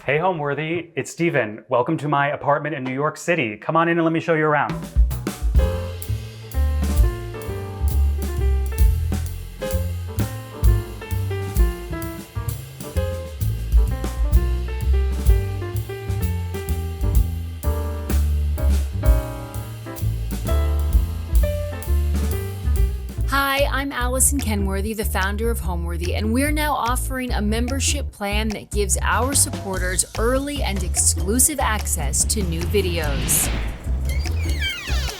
Hey Homeworthy, it's Stephen. Welcome to my apartment in New York City. Come on in and let me show you around. Hi, I'm Allison Kenworthy, the founder of Homeworthy, and we're now offering a membership plan that gives our supporters early and exclusive access to new videos.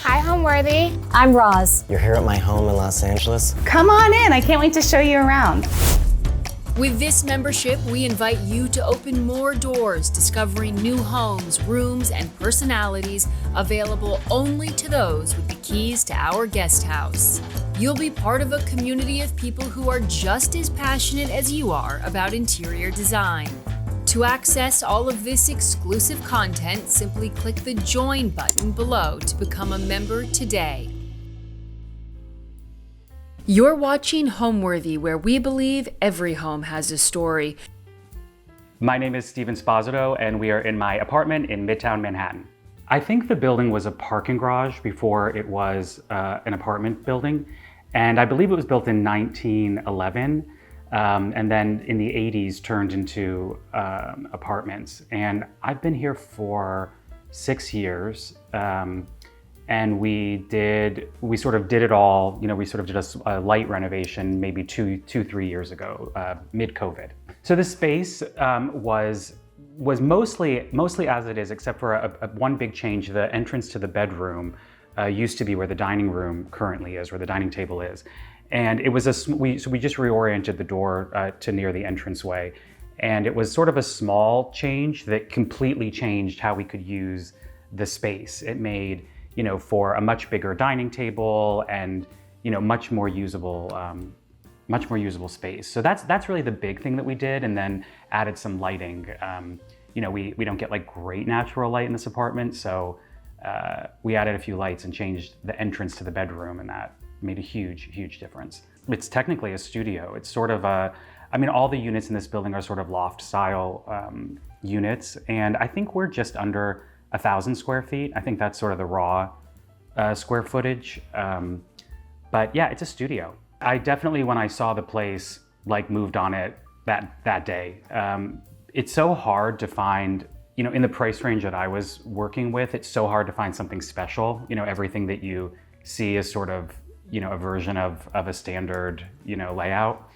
Hi, Homeworthy. I'm Roz. You're here at my home in Los Angeles? Come on in. I can't wait to show you around. With this membership, we invite you to open more doors, discovering new homes, rooms, and personalities available only to those with the keys to our guest house. You'll be part of a community of people who are just as passionate as you are about interior design. To access all of this exclusive content, simply click the Join button below to become a member today. You're watching Homeworthy, where we believe every home has a story. My name is Stephen Sposito, and we are in my apartment in Midtown Manhattan. I think the building was a parking garage before it was an apartment building, and I believe it was built in 1911, and then in the 80s turned into apartments. And I've been here for 6 years. And we sort of did it all, we sort of did a light renovation maybe 3 years ago, mid-COVID. So the space was mostly as it is, except for one big change. The entrance to the bedroom used to be where the dining room currently is, where the dining table is. And it was so we just reoriented the door to near the entranceway. And it was sort of a small change that completely changed how we could use the space. It made, for a much bigger dining table and, much more usable space. So that's really the big thing that we did, and then added some lighting. We don't get like great natural light in this apartment, so we added a few lights and changed the entrance to the bedroom, and that made a huge difference. It's technically a studio. It's sort of all the units in this building are sort of loft style units, and I think we're just under 1,000 square feet. I think that's sort of the raw square footage. But yeah, it's a studio. I definitely, when I saw the place, moved on it that day. It's so hard to find, in the price range that I was working with, it's so hard to find something special. Everything that you see is sort of, a version of a standard, layout.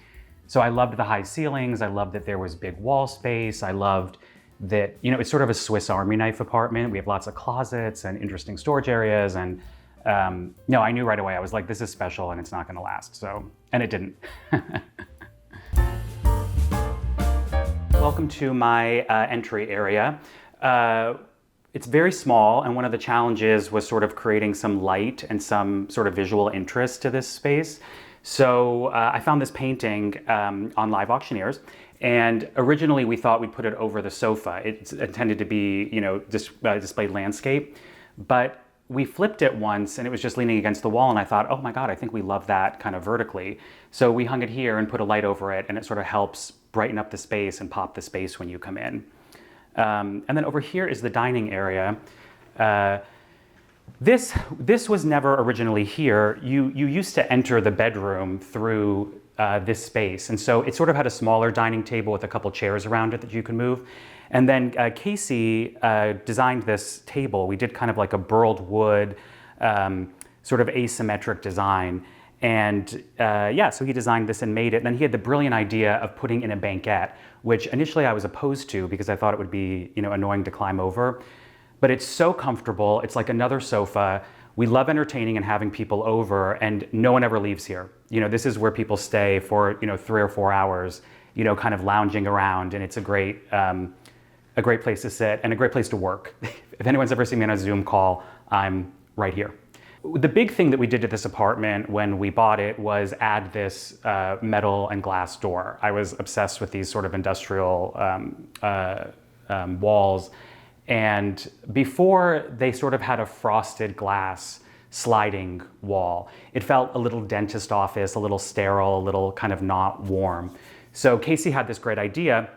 So I loved the high ceilings. I loved that there was big wall space. I loved that, it's sort of a Swiss Army knife apartment. We have lots of closets and interesting storage areas. And I knew right away, I was like, this is special and it's not gonna last. So, and it didn't. Welcome to my entry area. It's very small, and one of the challenges was sort of creating some light and some sort of visual interest to this space. So I found this painting on Live Auctioneers. And originally we thought we'd put it over the sofa. It's intended to be, displayed landscape, but we flipped it once and it was just leaning against the wall, and I thought, oh my God, I think we love that kind of vertically. So we hung it here and put a light over it, and it sort of helps brighten up the space and pop the space when you come in. And then over here is the dining area. This was never originally here. You used to enter the bedroom through this space. And so it sort of had a smaller dining table with a couple chairs around it that you can move. And then Casey designed this table. We did kind of like a burled wood, sort of asymmetric design. And so he designed this and made it. And then he had the brilliant idea of putting in a banquette, which initially I was opposed to because I thought it would be, annoying to climb over. But it's so comfortable. It's like another sofa. We love entertaining and having people over, and no one ever leaves here. This is where people stay for, 3 or 4 hours, kind of lounging around, and it's a great place to sit and a great place to work. If anyone's ever seen me on a Zoom call, I'm right here. The big thing that we did to this apartment when we bought it was add this metal and glass door. I was obsessed with these sort of industrial walls. And before, they sort of had a frosted glass sliding wall. It felt a little dentist office, a little sterile, a little kind of not warm. So Casey had this great idea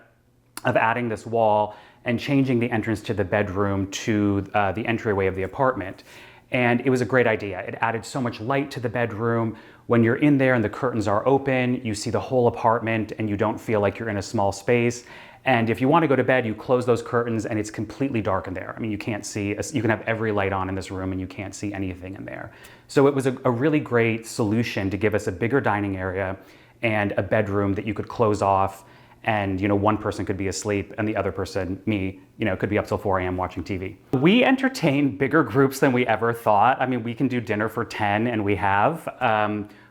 of adding this wall and changing the entrance to the bedroom to the entryway of the apartment. And it was a great idea. It added so much light to the bedroom. When you're in there and the curtains are open, you see the whole apartment and you don't feel like you're in a small space. And if you want to go to bed, you close those curtains and it's completely dark in there. I mean, you can't see, you can have every light on in this room and you can't see anything in there. So it was a really great solution to give us a bigger dining area and a bedroom that you could close off, and one person could be asleep and the other person, me, could be up till 4 a.m. watching TV. We entertain bigger groups than we ever thought. I mean, we can do dinner for 10, and we have.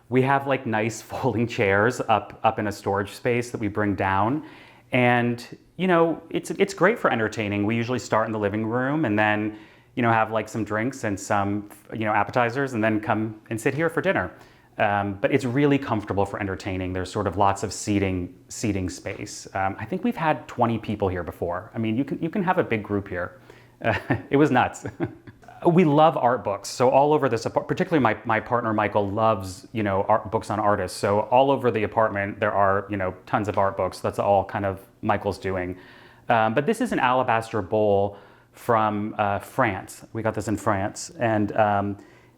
We have like nice folding chairs up in a storage space that we bring down. And it's great for entertaining. We usually start in the living room and then have like some drinks and some appetizers, and then come and sit here for dinner. But it's really comfortable for entertaining. There's sort of lots of seating space. I think we've had 20 people here before. I mean, you can have a big group here. It was nuts. We love art books. So all over this, particularly my partner Michael loves art books on artists. So all over the apartment there are tons of art books. That's all kind of Michael's doing. But this is an alabaster bowl from France. We got this in France, and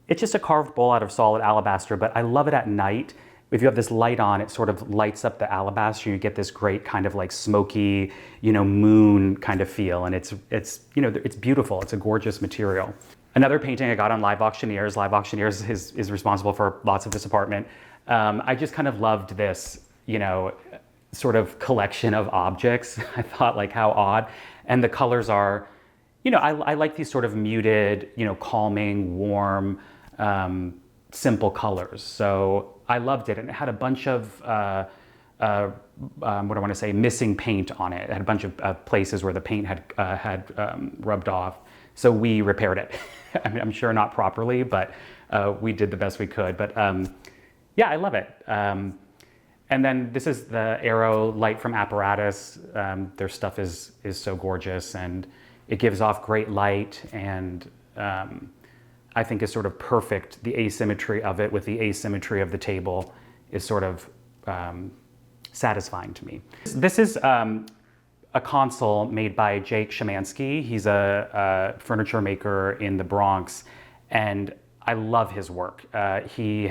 it's just a carved bowl out of solid alabaster, but I love it at night. If you have this light on, it sort of lights up the alabaster. You get this great kind of like smoky, moon kind of feel, and it's beautiful. It's a gorgeous material. Another painting I got on Live Auctioneers. Live Auctioneers is responsible for lots of this apartment. I just kind of loved this, sort of collection of objects. I thought, like, how odd, and the colors are, I like these sort of muted, calming, warm, simple colors. So I loved it, and it had a bunch of what do I want to say, missing paint on it. It had a bunch of places where the paint had rubbed off. So we repaired it. I mean, I'm sure not properly, but we did the best we could. But yeah, I love it. And then this is the Aero light from Apparatus. Their stuff is so gorgeous, and it gives off great light, and I think is sort of perfect. The asymmetry of it with the asymmetry of the table is sort of satisfying to me. This is a console made by Jake Szymanski. He's a furniture maker in the Bronx, and I love his work. He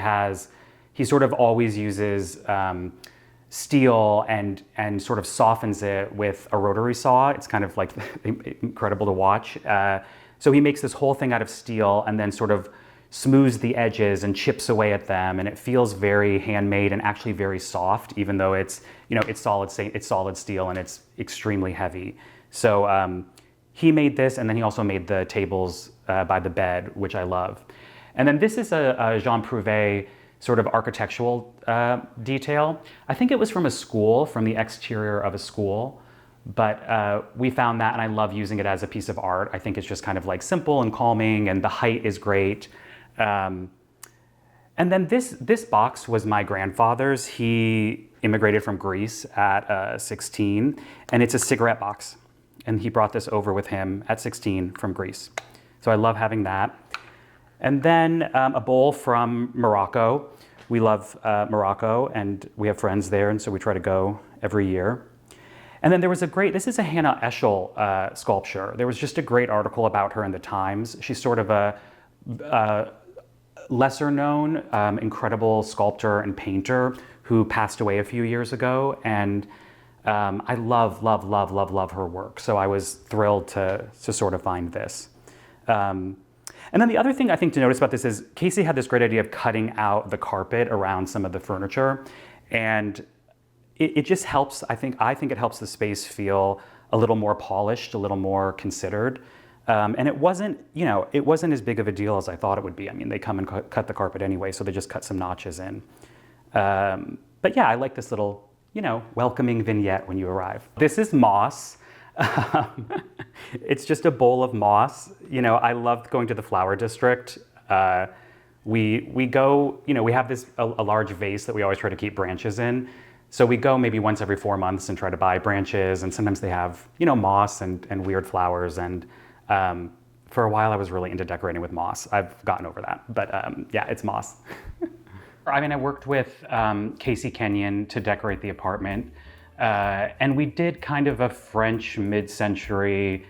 sort of always uses steel and sort of softens it with a rotary saw. It's kind of like incredible to watch. So he makes this whole thing out of steel and then sort of smooths the edges and chips away at them, and it feels very handmade and actually very soft, even though it's solid steel and it's extremely heavy. So he made this, and then he also made the tables by the bed, which I love. And then this is a Jean Prouvé sort of architectural detail. I think it was from a school, from the exterior of a school, but we found that, and I love using it as a piece of art. I think it's just kind of like simple and calming, and the height is great. And then this box was my grandfather's. He immigrated from Greece at 16, and it's a cigarette box. And he brought this over with him at 16 from Greece. So I love having that. And then a bowl from Morocco. We love Morocco, and we have friends there, and so we try to go every year. And then there was this is a Hannah Eschel sculpture. There was just a great article about her in the Times. She's sort of a lesser known, incredible sculptor and painter who passed away a few years ago. And I love her work. So I was thrilled to sort of find this. And then the other thing I think to notice about this is Casey had this great idea of cutting out the carpet around some of the furniture. And it just helps, I think it helps the space feel a little more polished, a little more considered. And it wasn't as big of a deal as I thought it would be. I mean, they come and cut the carpet anyway, so they just cut some notches in. But yeah, I like this little, welcoming vignette when you arrive. This is moss. It's just a bowl of moss. I loved going to the flower district. We go, we have a large vase that we always try to keep branches in. So we go maybe once every 4 months and try to buy branches, and sometimes they have, moss and weird flowers. And for a while I was really into decorating with moss. I've gotten over that, but yeah, it's moss. I mean, I worked with Casey Kenyon to decorate the apartment. And we did kind of a French mid-century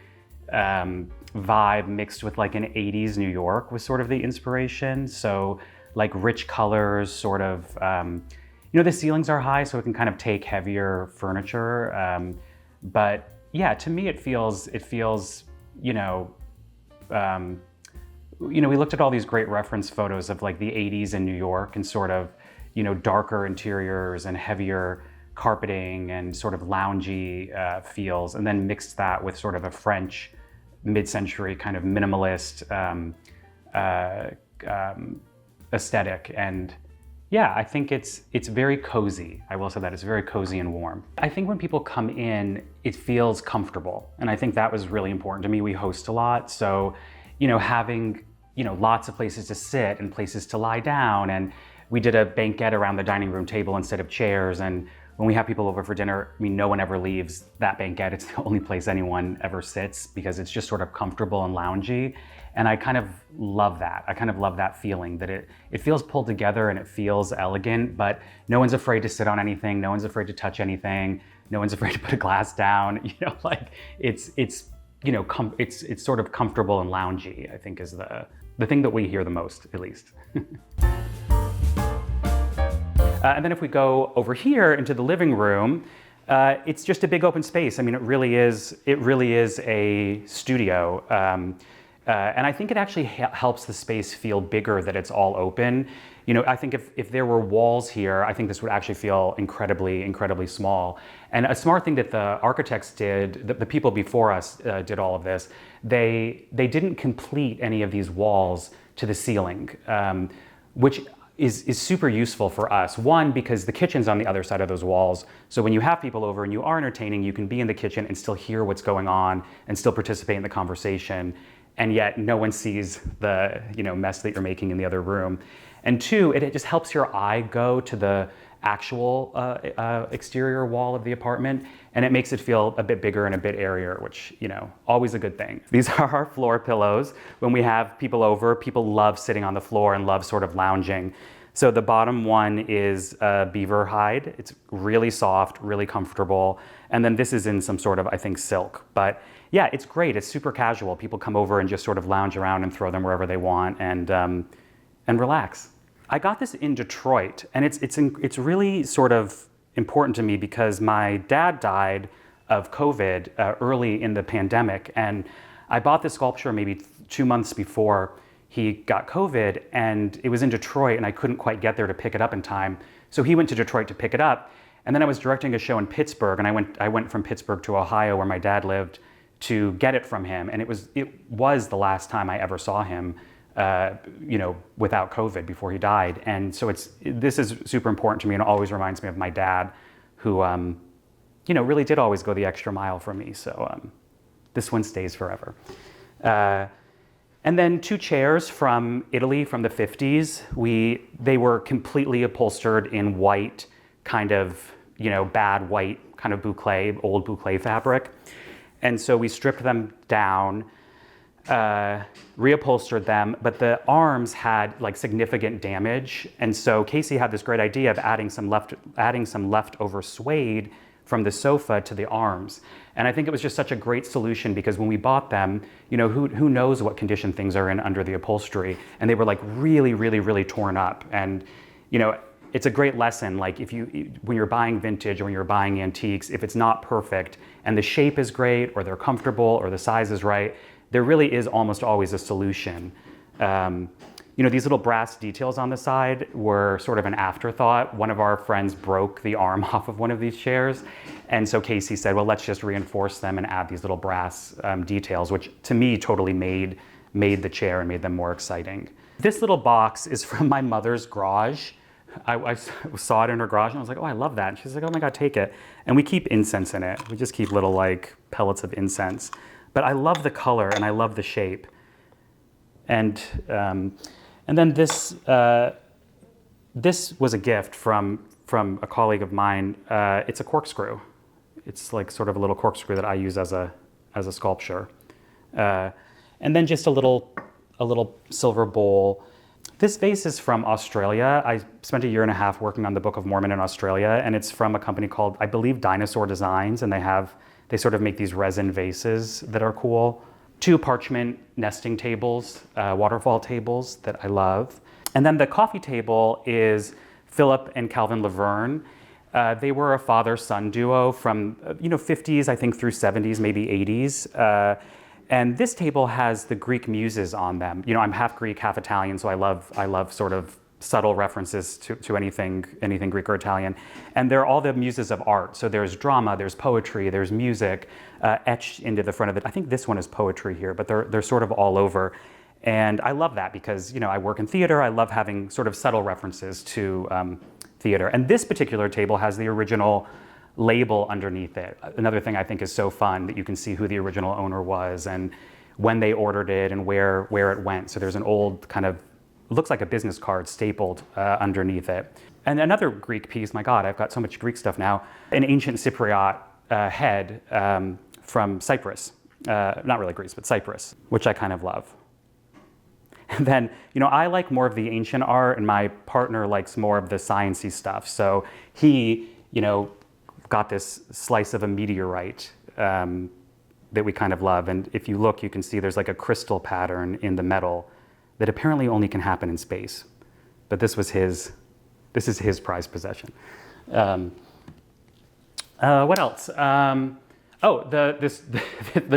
vibe mixed with like an 80s New York was sort of the inspiration. So like rich colors, sort of, the ceilings are high, so it can kind of take heavier furniture. But yeah, to me, it feels, we looked at all these great reference photos of like the 80s in New York and sort of, darker interiors and heavier carpeting and sort of loungy feels, and then mixed that with sort of a French mid-century kind of minimalist aesthetic. And yeah, I think it's very cozy. I will say that it's very cozy and warm. I think when people come in, it feels comfortable. And I think that was really important to me. We host a lot. So, having, lots of places to sit and places to lie down. And we did a banquette around the dining room table instead of chairs. And when we have people over for dinner, no one ever leaves that banquette. It's the only place anyone ever sits because it's just sort of comfortable and loungy. And I kind of love that. I kind of love that feeling that it feels pulled together and it feels elegant, but no one's afraid to sit on anything. No one's afraid to touch anything. No one's afraid to put a glass down. It's sort of comfortable and loungy, I think is the thing that we hear the most, at least. And then if we go over here into the living room, it's just a big open space. I mean, it really is a studio. And I think it actually helps the space feel bigger that it's all open. I think if there were walls here, I think this would actually feel incredibly, incredibly small. And a smart thing that the architects did, the people before us did all of this, they didn't complete any of these walls to the ceiling, which is super useful for us. One, because the kitchen's on the other side of those walls. So when you have people over and you are entertaining, you can be in the kitchen and still hear what's going on and still participate in the conversation. And yet no one sees the mess that you're making in the other room. And two, it just helps your eye go to the actual exterior wall of the apartment, and it makes it feel a bit bigger and a bit airier, which, always a good thing. These are our floor pillows. When we have people over, people love sitting on the floor and love sort of lounging. So the bottom one is beaver hide. It's really soft, really comfortable. And then this is in some sort of, I think, silk. But yeah, it's great. It's super casual. People come over and just sort of lounge around and throw them wherever they want and relax. I got this in Detroit, and it's really sort of important to me because my dad died of COVID early in the pandemic, and I bought this sculpture maybe 2 months before he got COVID, and it was in Detroit, and I couldn't quite get there to pick it up in time. So he went to Detroit to pick it up, and then I was directing a show in Pittsburgh, and I went from Pittsburgh to Ohio, where my dad lived, to get it from him, and it was the last time I ever saw him. Without COVID before he died. And so this is super important to me and always reminds me of my dad who, really did always go the extra mile for me. So this one stays forever. And then 2 chairs from Italy from the 50s. They were completely upholstered in white, kind of, bad white kind of boucle, old boucle fabric. And so we stripped them down, reupholstered them, but the arms had like significant damage. And so Casey had this great idea of adding some leftover suede from the sofa to the arms. And I think it was just such a great solution because when we bought them, who knows what condition things are in under the upholstery. And they were like really, really, really torn up. And, it's a great lesson. Like when you're buying vintage or when you're buying antiques, if it's not perfect and the shape is great or they're comfortable or the size is right, there really is almost always a solution. These little brass details on the side were sort of an afterthought. One of our friends broke the arm off of one of these chairs. And so Casey said, well, let's just reinforce them and add these little brass details, which to me totally made the chair and made them more exciting. This little box is from my mother's garage. I saw it in her garage and I was like, oh, I love that. And she's like, oh my God, take it. And we keep incense in it. We just keep little like pellets of incense. But I love the color and I love the shape. And then this was a gift from a colleague of mine. It's a corkscrew. It's like sort of a little corkscrew that I use as a sculpture. And then just a little silver bowl. This vase is from Australia. I spent a year and a half working on the Book of Mormon in Australia, and it's from a company called, I believe, Dinosaur Designs, and they sort of make these resin vases that are cool. 2 parchment nesting tables, waterfall tables that I love. And then the coffee table is Philip and Calvin Laverne. They were a father-son duo from 50s, I think, through 70s, maybe 80s. And this table has the Greek muses on them. I'm half Greek, half Italian, so I love sort of subtle references to anything Greek or Italian. And they're all the muses of art. So there's drama, there's poetry, there's music etched into the front of it. I think this one is poetry here, but they're sort of all over. And I love that because I work in theater. I love having sort of subtle references to theater. And this particular table has the original label underneath it. Another thing I think is so fun that you can see who the original owner was and when they ordered it and where it went. So there's an old kind of, looks like a business card stapled underneath it. And another Greek piece, my God, I've got so much Greek stuff now, an ancient Cypriot head from Cyprus. Not really Greece, but Cyprus, which I kind of love. And then, I like more of the ancient art and my partner likes more of the sciencey stuff. So he, got this slice of a meteorite that we kind of love. And if you look, you can see there's like a crystal pattern in the metal that apparently only can happen in space. But this is his prized possession. What else? The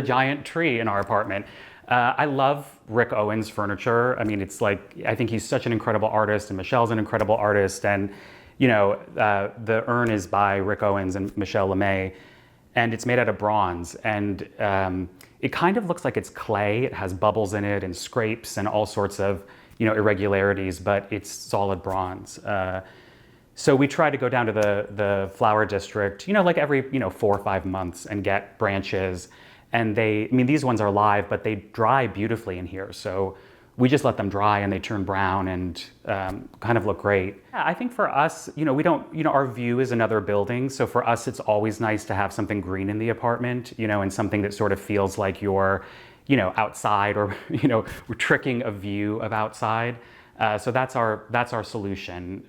giant tree in our apartment. I love Rick Owens' furniture. I mean, I think he's such an incredible artist, and Michelle's an incredible artist. And, the urn is by Rick Owens and Michelle LeMay, and it's made out of bronze. And it kind of looks like it's clay. It has bubbles in it and scrapes and all sorts of, irregularities, but it's solid bronze. So we try to go down to the flower district, like every, 4 or 5 months and get branches. And these ones are live, but they dry beautifully in here. So we just let them dry and they turn brown and kind of look great. Yeah, I think for us, we don't, our view is another building. So for us, it's always nice to have something green in the apartment, and something that sort of feels like you're, outside or, we're tricking a view of outside. So that's our solution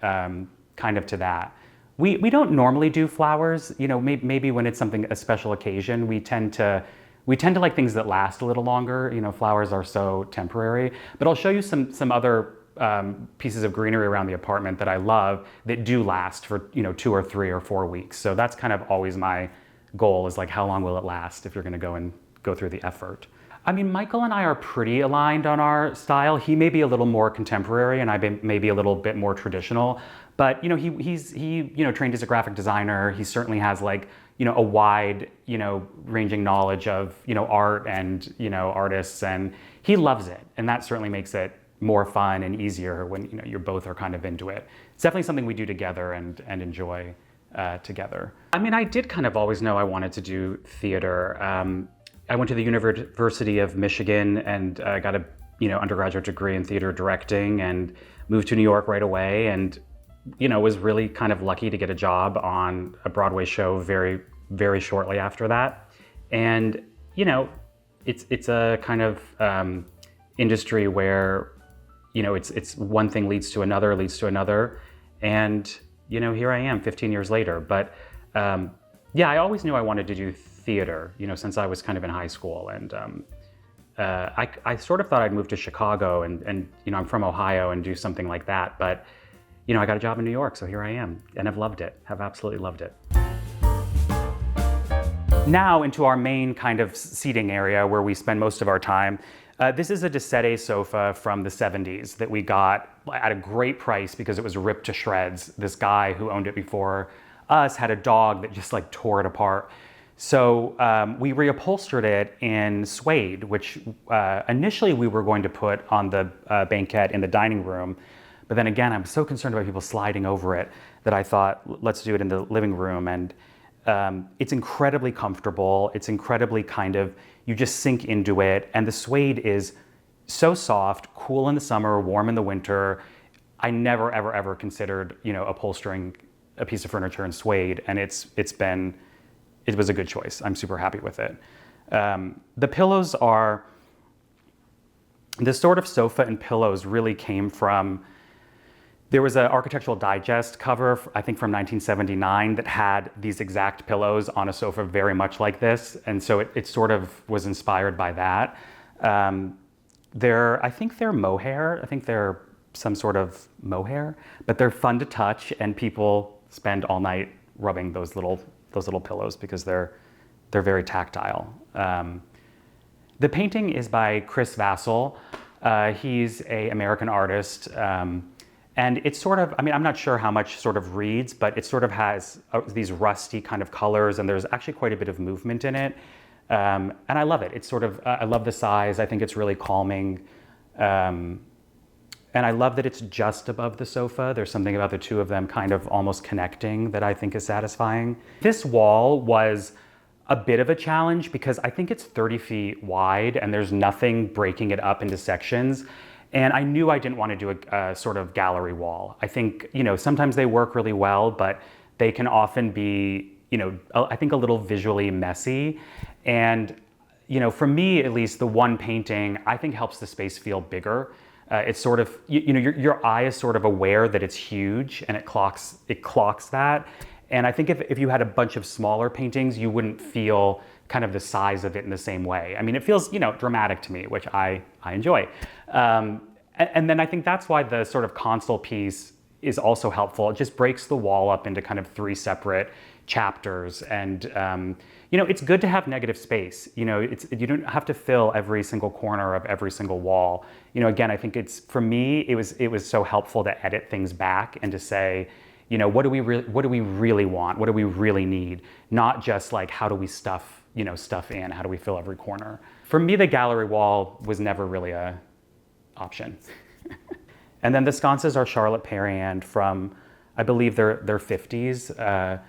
kind of to that. We don't normally do flowers, maybe when it's a special occasion, we tend to like things that last a little longer. Flowers are so temporary. But I'll show you some other pieces of greenery around the apartment that I love that do last for 2 or 3 or 4 weeks. So that's kind of always my goal, is like, how long will it last if you're going to go through the effort. I mean, Michael and I are pretty aligned on our style. He may be a little more contemporary and I may be a little bit more traditional. But he trained as a graphic designer. He certainly has a wide, ranging knowledge of, art and, artists, and he loves it. And that certainly makes it more fun and easier when, you both are kind of into it. It's definitely something we do together and enjoy together. I mean, I did kind of always know I wanted to do theater. I went to the University of Michigan and got a, undergraduate degree in theater directing and moved to New York right away. And was really kind of lucky to get a job on a Broadway show very, very shortly after that. And, it's a kind of industry where, it's one thing leads to another. And, here I am 15 years later. But I always knew I wanted to do theater, since I was kind of in high school. And I sort of thought I'd move to Chicago and I'm from Ohio and do something like that. But I got a job in New York, so here I am, and I've loved it, have absolutely loved it. Now into our main kind of seating area where we spend most of our time. This is a De Sette sofa from the 70s that we got at a great price because it was ripped to shreds. This guy who owned it before us had a dog that just tore it apart. So we reupholstered it in suede, which initially we were going to put on the banquette in the dining room. But then again, I'm so concerned about people sliding over it that I thought, let's do it in the living room. And it's incredibly comfortable. It's incredibly you just sink into it. And the suede is so soft, cool in the summer, warm in the winter. I never, ever, ever considered, upholstering a piece of furniture in suede. And it was a good choice. I'm super happy with it. The pillows are This sort of sofa and pillows really came from, there was an Architectural Digest cover, I think from 1979, that had these exact pillows on a sofa very much like this. And so it sort of was inspired by that. I think they're mohair. I think they're some sort of mohair, but they're fun to touch, and people spend all night rubbing those little pillows because they're very tactile. The painting is by Chris Vassell. He's an American artist. And it's sort of, I mean, I'm not sure how much sort of reads, but it sort of has these rusty kind of colors, and there's actually quite a bit of movement in it. And I love it. It's sort of, I love the size. I think it's really calming. And I love that it's just above the sofa. There's something about the two of them kind of almost connecting that I think is satisfying. This wall was a bit of a challenge because I think it's 30 feet wide and there's nothing breaking it up into sections. And I knew I didn't want to do a sort of gallery wall. I think, sometimes they work really well, but they can often be, I think a little visually messy. And, for me, at least, the one painting, I think helps the space feel bigger. It's sort of, your eye is sort of aware that it's huge, and it clocks that. And I think if you had a bunch of smaller paintings, you wouldn't feel kind of the size of it in the same way. I mean, it feels, dramatic to me, which I enjoy. And then I think that's why the sort of console piece is also helpful. It just breaks the wall up into kind of 3 separate chapters. And, it's good to have negative space. You don't have to fill every single corner of every single wall. Again, I think for me, it was so helpful to edit things back and to say, what do we really want? What do we really need? Not just like, how do we stuff in? How do we fill every corner? For me, the gallery wall was never really a option. And then the sconces are Charlotte Perriand from, I believe they're 50s.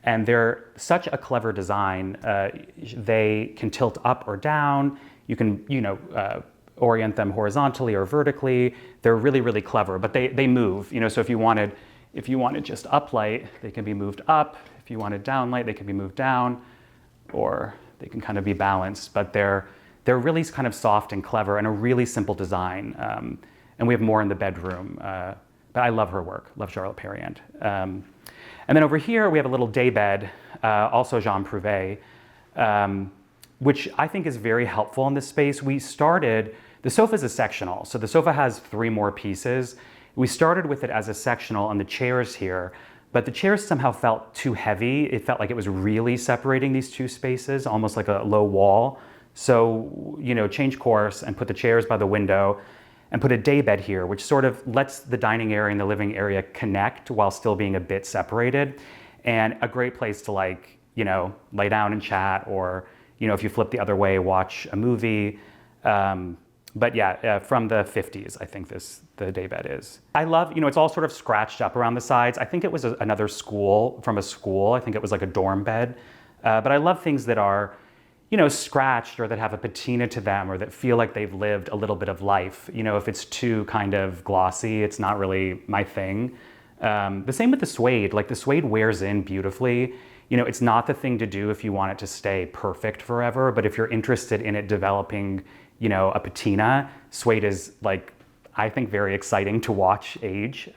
And they're such a clever design. They can tilt up or down. You can, orient them horizontally or vertically. They're really, really clever, but they move. So if you wanted just up light, they can be moved up. If you wanted down light, they can be moved down, or they can kind of be balanced. But they're really kind of soft and clever and a really simple design. And we have more in the bedroom. But I love her work. Love Charlotte Perriand. And then over here, we have a little day bed, also Jean Prouvé, which I think is very helpful in this space. The sofa is a sectional, so the sofa has 3 more pieces. We started with it as a sectional on the chairs here, but the chairs somehow felt too heavy. It felt like it was really separating these 2 spaces, almost like a low wall. So, change course and put the chairs by the window and put a day bed here, which sort of lets the dining area and the living area connect while still being a bit separated. And a great place to lay down and chat, or, if you flip the other way, watch a movie. But yeah, from the 50s, I think the day bed is. I love, it's all sort of scratched up around the sides. I think it was another from a school. I think it was like a dorm bed. But I love things that are, scratched, or that have a patina to them, or that feel like they've lived a little bit of life. If it's too kind of glossy, it's not really my thing. The same with the suede. Like, the suede wears in beautifully. It's not the thing to do if you want it to stay perfect forever, but if you're interested in it developing, a patina, suede is, I think, very exciting to watch age.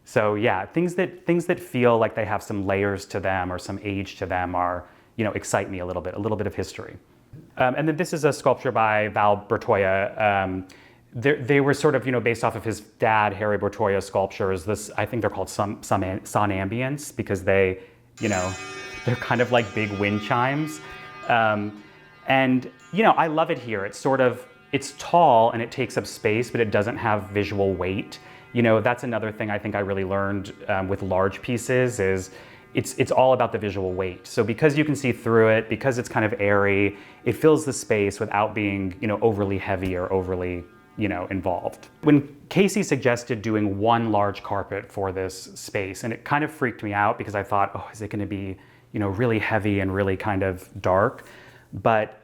So yeah, things that feel like they have some layers to them or some age to them are, excite me a little bit of history. And then this is a sculpture by Val Bertoia. They were sort of, based off of his dad, Harry Bertoia's sculptures. I think they're called sonambients because they're kind of like big wind chimes. And, I love it here. It's tall and it takes up space, but it doesn't have visual weight. That's another thing I think I really learned with large pieces is it's all about the visual weight. So because you can see through it, because it's kind of airy, it fills the space without being, overly heavy or overly, involved. When Casey suggested doing one large carpet for this space, and it kind of freaked me out because I thought, oh, is it gonna be, really heavy and really kind of dark? But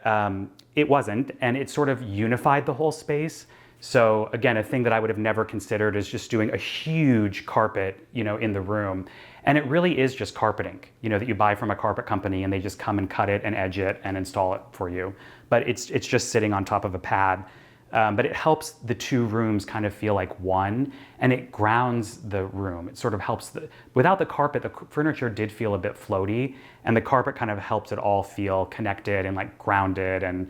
it wasn't, and it sort of unified the whole space. So again, a thing that I would have never considered is just doing a huge carpet, in the room. And it really is just carpeting, that you buy from a carpet company and they just come and cut it and edge it and install it for you. But it's just sitting on top of a pad. but it helps the two rooms kind of feel like one, and it grounds the room. It sort of helps, without the carpet, the furniture did feel a bit floaty, and the carpet kind of helped it all feel connected and like grounded, and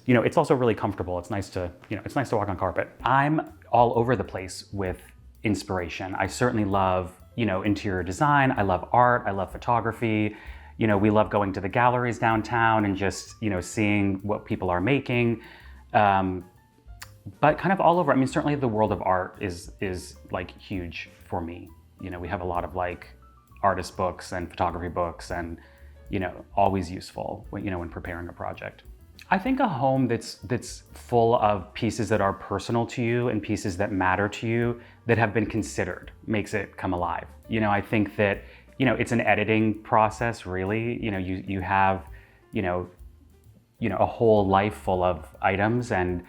it's also really comfortable. It's nice to, it's nice to walk on carpet. I'm all over the place with inspiration. I certainly love, interior design. I love art. I love photography. We love going to the galleries downtown and just, seeing what people are making. But kind of all over. I mean, certainly the world of art is like huge for me. We have a lot of like artist books and photography books, and always useful when preparing a project. I think a home that's full of pieces that are personal to you and pieces that matter to you that have been considered makes it come alive. I think that it's an editing process, really. You have a whole life full of items, and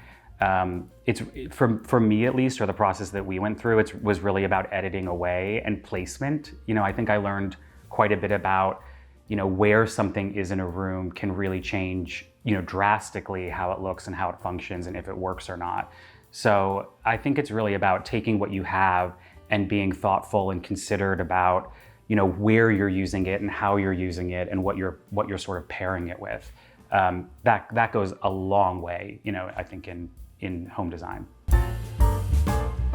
it's for me at least, or the process that we went through, it was really about editing away and placement. I think I learned quite a bit about where something is in a room can really change drastically how it looks and how it functions and if it works or not. So I think it's really about taking what you have and being thoughtful and considered about where you're using it and how you're using it and what you're sort of pairing it with. That goes a long way, I think in home design. And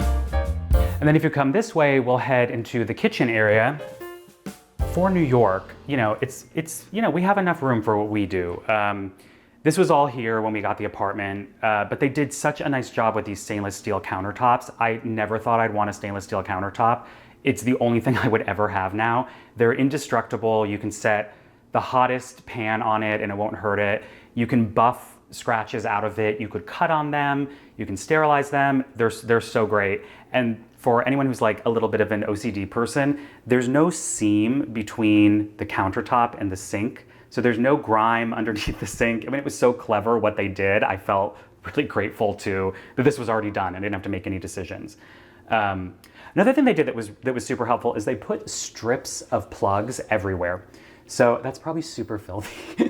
then if you come this way, we'll head into the kitchen area. For New York, it's we have enough room for what we do. This was all here when we got the apartment, but they did such a nice job with these stainless steel countertops. I never thought I'd want a stainless steel countertop. It's the only thing I would ever have now. They're indestructible. You can set the hottest pan on it and it won't hurt it. You can buff scratches out of it. You could cut on them. You can sterilize them. They're so great. And for anyone who's like a little bit of an OCD person, there's no seam between the countertop and the sink. So there's no grime underneath the sink. I mean, it was so clever what they did. I felt really grateful that this was already done. I didn't have to make any decisions. Another thing they did that was super helpful is they put strips of plugs everywhere. So that's probably super filthy.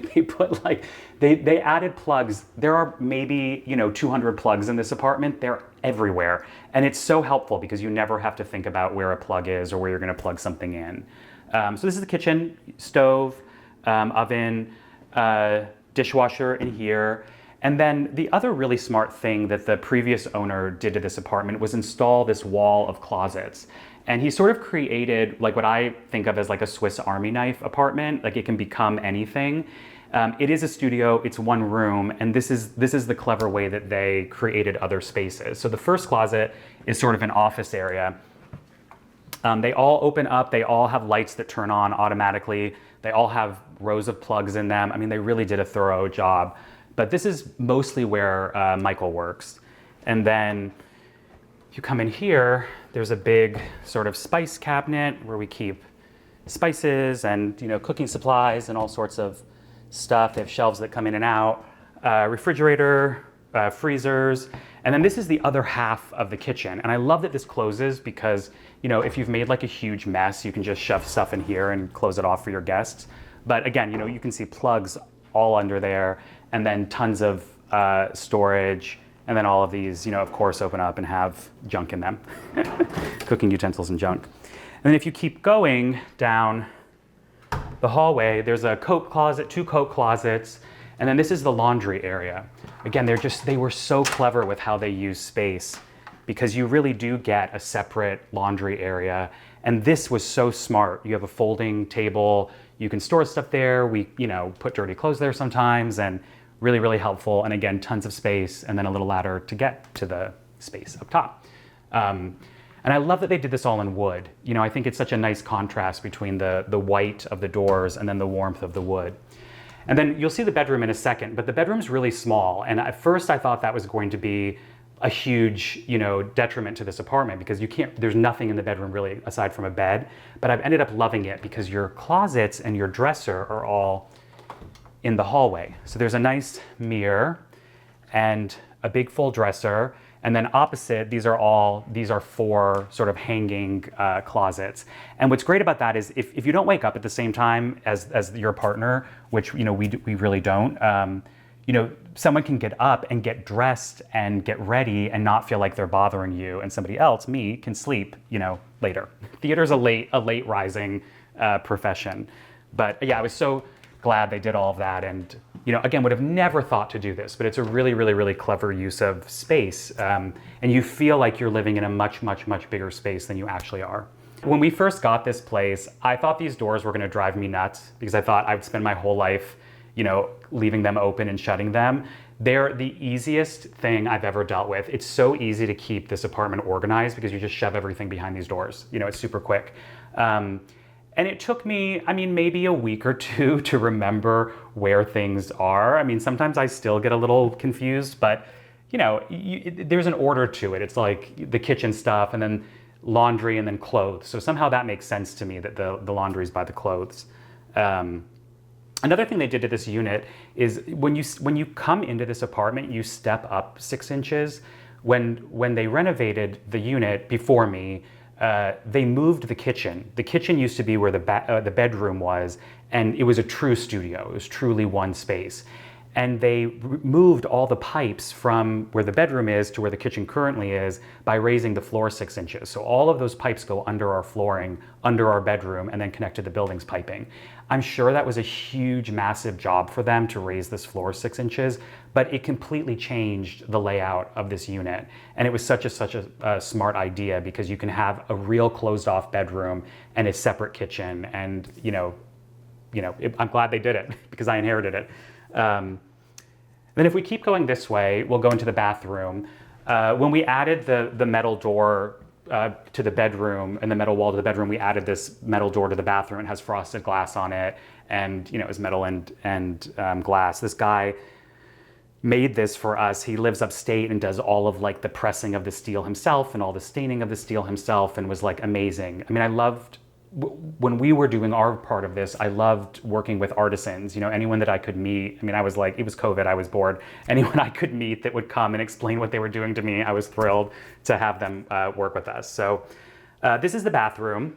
They added plugs. There are maybe 200 plugs in this apartment. They're everywhere, and it's so helpful because you never have to think about where a plug is or where you're going to plug something in. So this is the kitchen: stove, oven, dishwasher in here. And then the other really smart thing that the previous owner did to this apartment was install this wall of closets. And he sort of created like what I think of as like a Swiss Army knife apartment. Like it can become anything. It is a studio, it's one room, and this is the clever way that they created other spaces. So the first closet is sort of an office area. They all open up, they all have lights that turn on automatically. They all have rows of plugs in them. I mean, they really did a thorough job. But this is mostly where Michael works. And then if you come in here, there's a big sort of spice cabinet where we keep spices and cooking supplies and all sorts of stuff. They have shelves that come in and out, refrigerator, freezers. And then this is the other half of the kitchen. And I love that this closes because if you've made like a huge mess, you can just shove stuff in here and close it off for your guests. But again, you can see plugs all under there, and then tons of storage, and then all of these, of course, open up and have junk in them, cooking utensils and junk. And then if you keep going down the hallway, there's a coat closet, 2 coat closets, and then this is the laundry area. Again, they were so clever with how they use space, because you really do get a separate laundry area. And this was so smart. You have a folding table, you can store stuff there. We, put dirty clothes there sometimes, and really, really helpful. And again, tons of space, and then a little ladder to get to the space up top. And I love that they did this all in wood. I think it's such a nice contrast between the white of the doors and then the warmth of the wood. And then you'll see the bedroom in a second, but the bedroom's really small. And at first I thought that was going to be a huge, detriment to this apartment, because there's nothing in the bedroom really aside from a bed. But I've ended up loving it because your closets and your dresser are all in the hallway. So there's a nice mirror and a big full dresser. And then opposite, these are 4 sort of hanging closets. And what's great about that is if you don't wake up at the same time as your partner, which we really don't, someone can get up and get dressed and get ready and not feel like they're bothering you, and somebody else, me, can sleep, later. Theater's a late rising profession. But yeah, I was so glad they did all of that, and again, would have never thought to do this, but it's a really, really, really clever use of space, and you feel like you're living in a much, much, much bigger space than you actually are. When we first got this place, I thought these doors were going to drive me nuts because I thought I would spend my whole life, leaving them open and shutting them. They're the easiest thing I've ever dealt with. It's so easy to keep this apartment organized because you just shove everything behind these doors. It's super quick. And it took me, maybe a week or two to remember where things are. Sometimes I still get a little confused, but there's an order to it. It's like the kitchen stuff and then laundry and then clothes. So somehow that makes sense to me that the laundry's by the clothes. Another thing they did to this unit is when you come into this apartment, you step up 6 inches. When they renovated the unit before me, they moved the kitchen. The kitchen used to be where the bedroom was, and it was a true studio. It was truly one space. And they moved all the pipes from where the bedroom is to where the kitchen currently is by raising the floor 6 inches. So all of those pipes go under our flooring, under our bedroom, and then connect to the building's piping. I'm sure that was a huge, massive job for them to raise this floor 6 inches, but it completely changed the layout of this unit. And it was such a smart idea because you can have a real closed off bedroom and a separate kitchen. And I'm glad they did it because I inherited it. Then if we keep going this way, we'll go into the bathroom. When we added the metal door to the bedroom and the metal wall to the bedroom, we added this metal door to the bathroom. It has frosted glass on it, and it's metal and glass. This guy made this for us. He lives upstate and does all of the pressing of the steel himself and all the staining of the steel himself, and was amazing. I loved when we were doing our part of this, I loved working with artisans, anyone that I could meet. I was it was COVID, I was bored. Anyone I could meet that would come and explain what they were doing to me, I was thrilled to have them work with us. So this is the bathroom.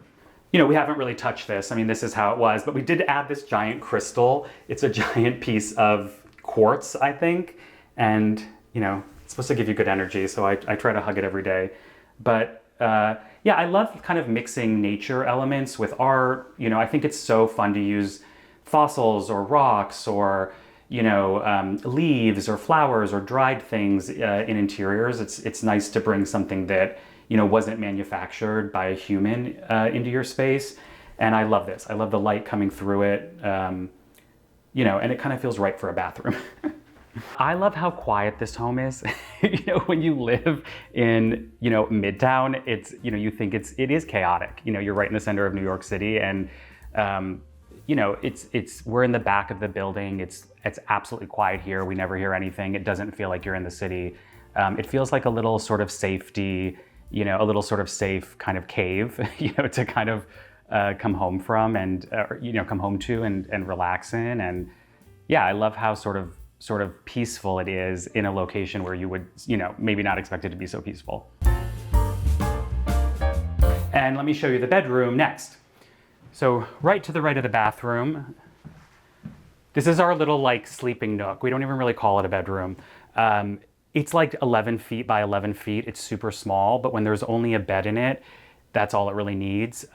We haven't really touched this. This is how it was, but we did add this giant crystal. It's a giant piece of quartz, I think. And, it's supposed to give you good energy. So I try to hug it every day. But yeah, I love kind of mixing nature elements with art. I think it's so fun to use fossils or rocks or, leaves or flowers or dried things in interiors. It's nice to bring something that, wasn't manufactured by a human into your space. And I love this. I love the light coming through it, and it kind of feels right for a bathroom. I love how quiet this home is. When you live in, Midtown, it's, you think it is chaotic. You're right in the center of New York City, and, we're in the back of the building. It's absolutely quiet here. We never hear anything. It doesn't feel like you're in the city. It feels like a little sort of safety, a little sort of safe kind of cave, to kind of come home from and, come home to and relax in. And yeah, I love how sort of peaceful it is in a location where you would, maybe not expect it to be so peaceful. And let me show you the bedroom next. So right to the right of the bathroom, this is our little sleeping nook. We don't even really call it a bedroom. It's 11 feet by 11 feet. It's super small, but when there's only a bed in it, that's all it really needs.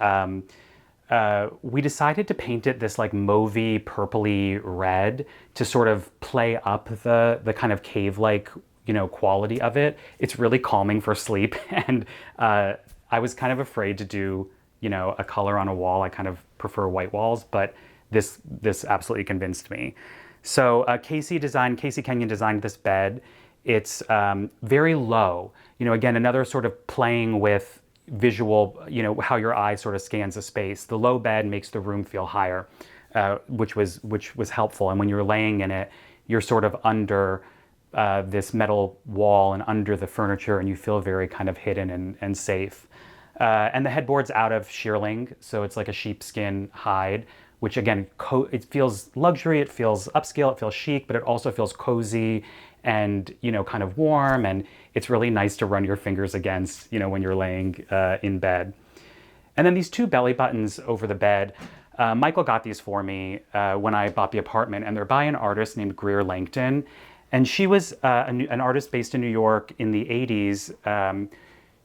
We decided to paint it this mauvey, purpley red to sort of play up the kind of cave-like, quality of it. It's really calming for sleep. And I was kind of afraid to do, a color on a wall. I kind of prefer white walls, but this absolutely convinced me. So Casey Kenyon designed this bed. It's very low. Again, another sort of playing with visual, how your eye sort of scans a space. The low bed makes the room feel higher, which was helpful. And when you're laying in it, you're sort of under this metal wall and under the furniture, and you feel very kind of hidden and safe. And the headboard's out of shearling, so it's like a sheepskin hide, which again, it feels luxury, it feels upscale, it feels chic, but it also feels cozy and, kind of warm. And it's really nice to run your fingers against, when you're laying in bed. And then these two belly buttons over the bed, Michael got these for me when I bought the apartment, and they're by an artist named Greer Langton. And she was an artist based in New York in the 80s.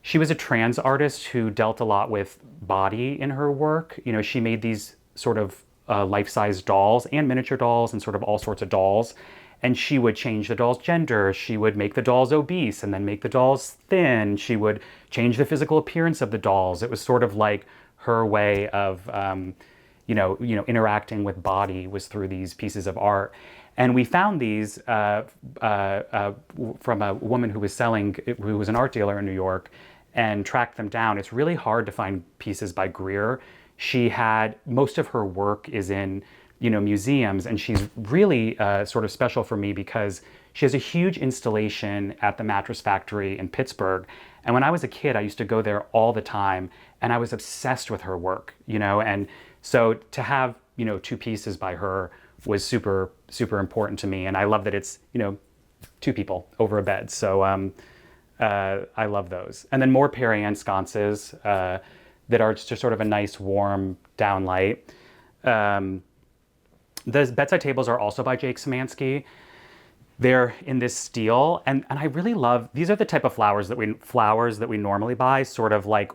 She was a trans artist who dealt a lot with body in her work. You know, she made these sort of life-size dolls and miniature dolls and sort of all sorts of dolls. And she would change the doll's gender. She would make the dolls obese and then make the dolls thin. She would change the physical appearance of the dolls. It was sort of like her way of, interacting with body was through these pieces of art. And we found these from a woman who was an art dealer in New York, and tracked them down. It's really hard to find pieces by Greer. Most of her work is in, museums, and she's really sort of special for me because she has a huge installation at the Mattress Factory in Pittsburgh. And when I was a kid, I used to go there all the time, and I was obsessed with her work, and so to have, two pieces by her was super, super important to me. And I love that it's, two people over a bed. So I love those. And then more Perriand sconces that are just sort of a nice, warm downlight. The bedside tables are also by Jake Szymanski. They're in this steel, and I really love, these are the type of flowers that we normally buy, sort of like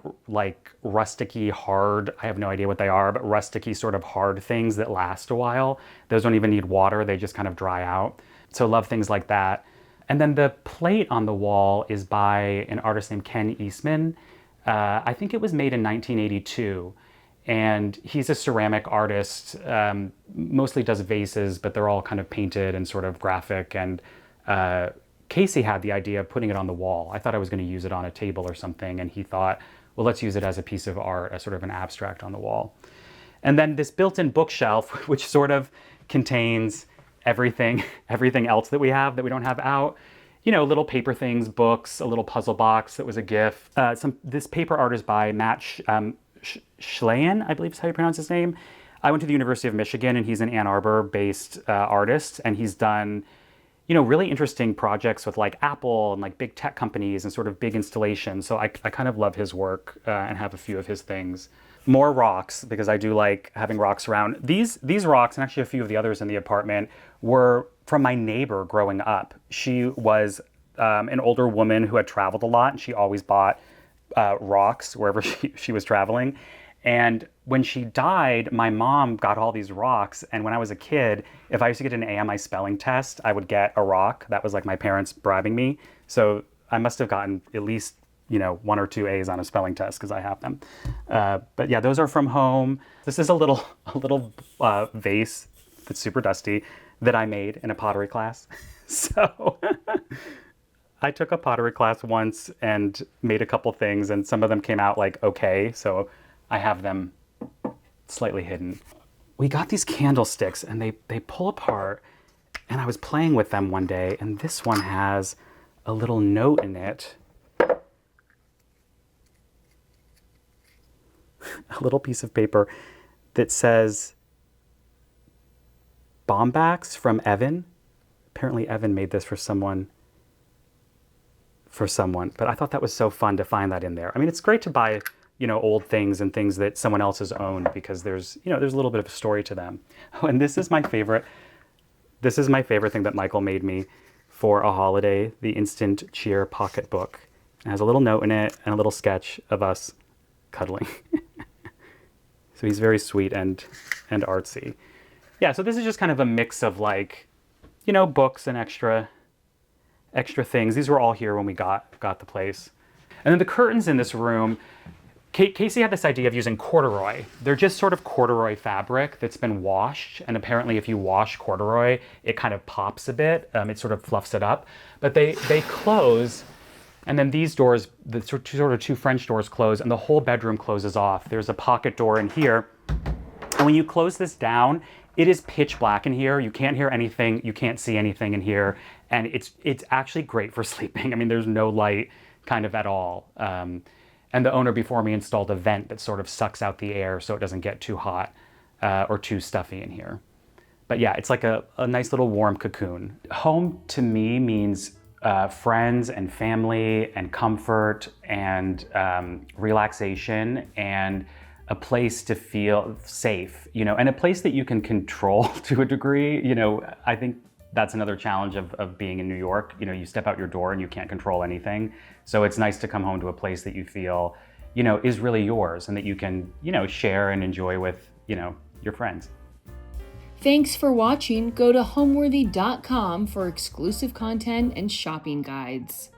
rusticy hard, I have no idea what they are, but rusticy sort of hard things that last a while. Those don't even need water, they just kind of dry out. So love things like that. And then the plate on the wall is by an artist named Ken Eastman. I think it was made in 1982. And he's a ceramic artist, mostly does vases, but they're all kind of painted and sort of graphic. And Casey had the idea of putting it on the wall. I thought I was going to use it on a table or something. And he thought, well, let's use it as a piece of art, as sort of an abstract on the wall. And then this built-in bookshelf, which sort of contains everything else that we don't have out. Little paper things, books, a little puzzle box that was a gift. This paper art is by Matt Schleyen, I believe is how you pronounce his name. I went to the University of Michigan, and he's an Ann Arbor-based artist, and he's done, really interesting projects with like Apple and like big tech companies and sort of big installations. So I kind of love his work and have a few of his things. More rocks, because I do like having rocks around. These rocks, and actually a few of the others in the apartment, were from my neighbor growing up. She was an older woman who had traveled a lot, and she always bought rocks wherever she was traveling. And when she died, my mom got all these rocks. And when I was a kid, if I used to get an A on my spelling test, I would get a rock. That was like my parents bribing me. So I must have gotten at least, 1 or 2 A's on a spelling test because I have them. But yeah, those are from home. This is a little vase that's super dusty that I made in a pottery class. So I took a pottery class once and made a couple things, and some of them came out like okay, so I have them slightly hidden. We got these candlesticks, and they pull apart, and I was playing with them one day, and this one has a little note in it. A little piece of paper that says Bombax from Evan. Apparently Evan made this for someone, but I thought that was so fun to find that in there. I mean, it's great to buy, old things and things that someone else has owned because there's a little bit of a story to them. Oh, and this is my favorite. This is my favorite thing that Michael made me for a holiday, the Instant Cheer pocketbook. It has a little note in it and a little sketch of us cuddling. So he's very sweet and artsy. Yeah, so this is just kind of a mix of like, books and extra things. These were all here when we got the place. And then the curtains in this room, Casey had this idea of using corduroy. They're just sort of corduroy fabric that's been washed. And apparently if you wash corduroy, it kind of pops a bit. It sort of fluffs it up. But they close, and then these doors, the sort of two French doors close, and the whole bedroom closes off. There's a pocket door in here. And when you close this down, it is pitch black in here. You can't hear anything. You can't see anything in here. And it's actually great for sleeping. I mean, there's no light kind of at all. And the owner before me installed a vent that sort of sucks out the air so it doesn't get too hot or too stuffy in here. But yeah, it's like a nice little warm cocoon. Home to me means friends and family and comfort and relaxation and a place to feel safe, and a place that you can control to a degree. I think that's another challenge of being in New York. You step out your door and you can't control anything. So it's nice to come home to a place that you feel, is really yours and that you can, share and enjoy with, your friends. Thanks for watching. Go to Homeworthy.com for exclusive content and shopping guides.